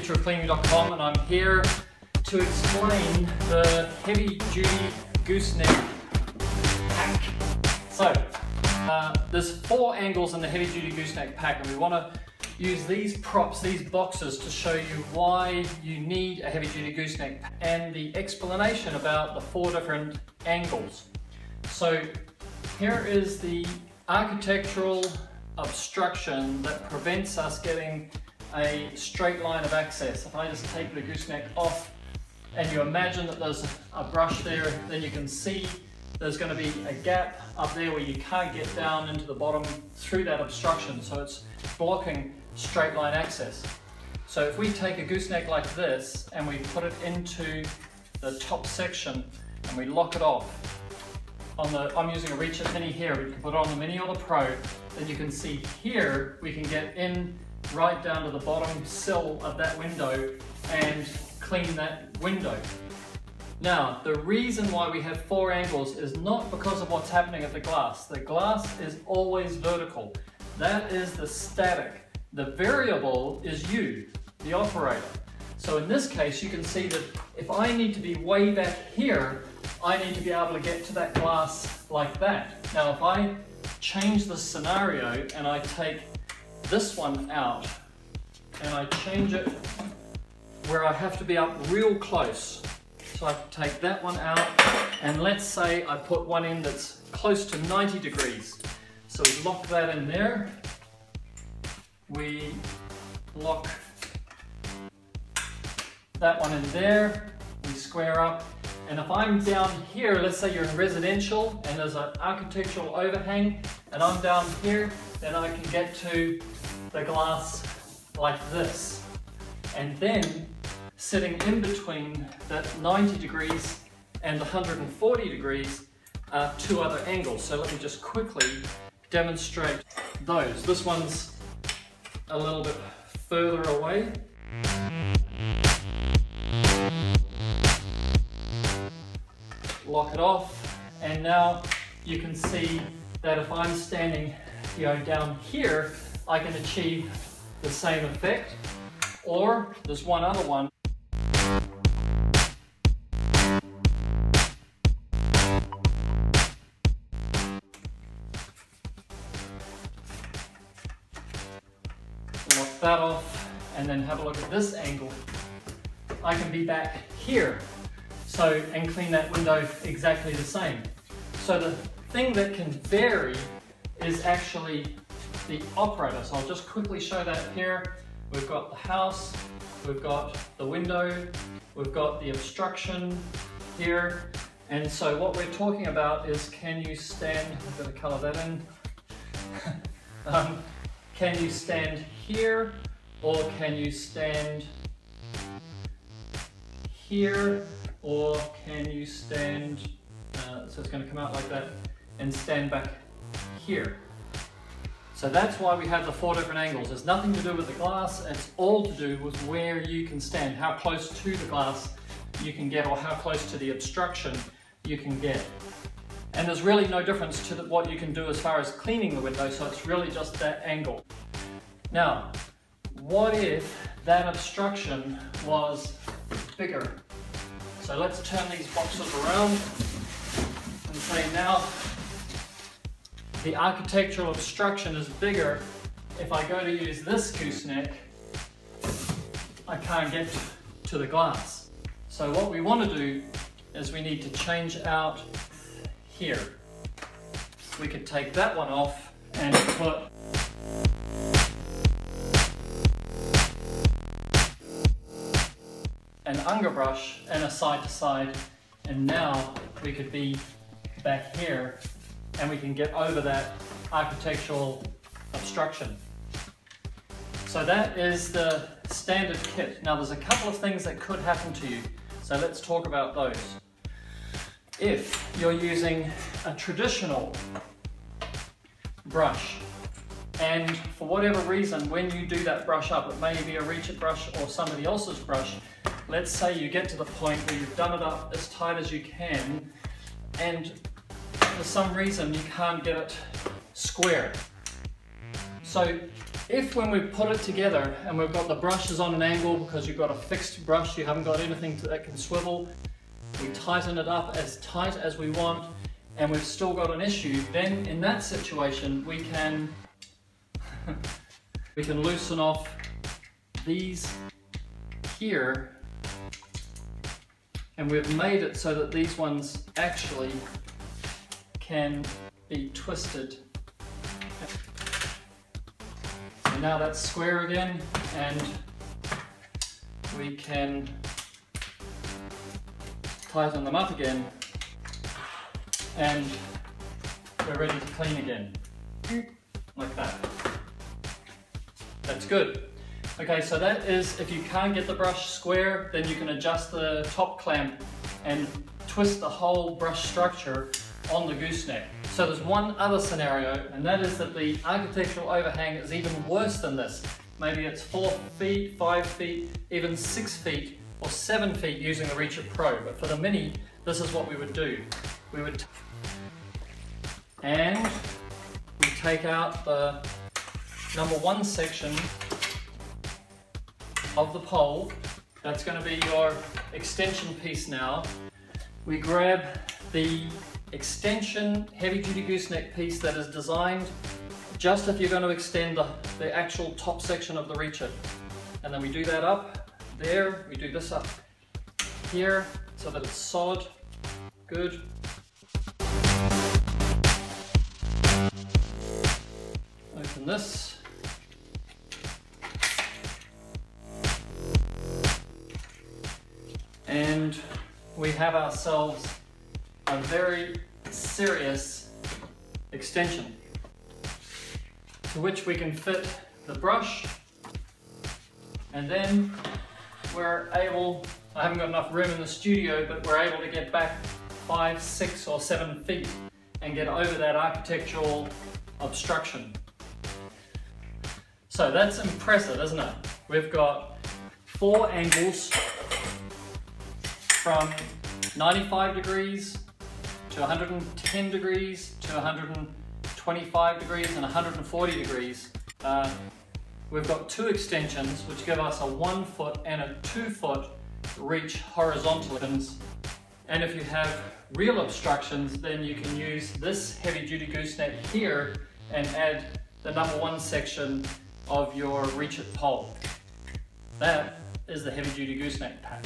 futureofcleaning.com, and I'm here to explain the heavy duty gooseneck pack. So there's 4 angles in the heavy duty gooseneck pack, and we want to use these props, these boxes, to show you why you need a heavy duty gooseneck and the explanation about the 4 different angles. So here is the architectural obstruction that prevents us getting a straight line of access. If I just take the gooseneck off and you imagine that there's a brush there, then you can see there's going to be a gap up there where you can't get down into the bottom through that obstruction, so it's blocking straight line access. So if we take a gooseneck like this and we put it into the top section and we lock it off, I'm using a Reach It Mini here, we can put it on the Mini or the Pro, then you can see here we can get in right down to the bottom sill of that window and clean that window. Now, the reason why we have 4 angles is not because of what's happening at the glass. The glass is always vertical. That is the static. The variable is you, the operator. So in this case, you can see that if I need to be way back here, I need to be able to get to that glass like that. Now, if I change the scenario and I take this one out and I change it where I have to be up real close. So I take that one out, and let's say I put one in that's close to 90 degrees. So we lock that in there. We lock that one in there. We square up. And if I'm down here, let's say you're in residential and there's an architectural overhang, and I'm down here, then I can get to the glass like this. And then sitting in between that 90 degrees and 140 degrees are 2 other angles. So let me just quickly demonstrate those. This one's a little bit further away. Lock it off, and now you can see that if I'm standing down here, I can achieve the same effect. Or there's one other one. Lock that off, and then have a look at this angle. I can be back here, and clean that window exactly the same. So the thing that can vary is actually the operator. So I'll just quickly show that here. We've got the house, we've got the window, we've got the obstruction here. And so what we're talking about is, can you stand, I'm going to colour that in. Can you stand here, or can you stand here, or can you stand, so it's going to come out like that, and stand back here. So that's why we have the 4 different angles. It's nothing to do with the glass, it's all to do with where you can stand, how close to the glass you can get, or how close to the obstruction you can get. And there's really no difference to what you can do as far as cleaning the window, so it's really just that angle. Now, what if that obstruction was bigger? So let's turn these boxes around and say now the architectural obstruction is bigger. If I go to use this gooseneck, I can't get to the glass. So what we want to do is we need to change out here. We could take that one off and put an underbrush and a side to side, and now we could be back here and we can get over that architectural obstruction. So that is the standard kit. Now there's a couple of things that could happen to you, so let's talk about those. If you're using a traditional brush, and for whatever reason when you do that brush up, it may be a Reach It brush or somebody else's brush, let's say you get to the point where you've done it up as tight as you can, and for some reason you can't get it square. So If when we put it together and we've got the brushes on an angle because you've got a fixed brush, you haven't got anything that can swivel, we tighten it up as tight as we want, and we've still got an issue, then in that situation we can we can loosen off these here, and we've made it so that these ones actually can be twisted. And now that's square again, and we can tighten them up again, and we're ready to clean again, like that. That's good. Okay, so that is, if you can't get the brush square, then you can adjust the top clamp and twist the whole brush structure on the gooseneck. So there's one other scenario, and that is that the architectural overhang is even worse than this. Maybe it's 4 feet, 5 feet, even 6 feet or 7 feet using the Reacher Pro. But for the Mini, this is what we would do. We would take out the number 1 section of the pole. That's going to be your extension piece now. We grab the extension heavy-duty gooseneck piece that is designed just if you're going to extend the actual top section of the Reacher. And then we do that up there, we do this up here so that it's solid. Good. Open this. And we have ourselves a very serious extension to which we can fit the brush, and then we're able, I haven't got enough room in the studio, but we're able to get back 5, 6 or 7 feet and get over that architectural obstruction. So that's impressive, isn't it? We've got 4 angles from 95 degrees to 110 degrees to 125 degrees and 140 degrees. We've got 2 extensions which give us a 1 foot and a 2 foot reach horizontally. And if you have real obstructions, then you can use this heavy duty gooseneck here and add the number 1 section of your reach it pole. That is the heavy duty gooseneck pack.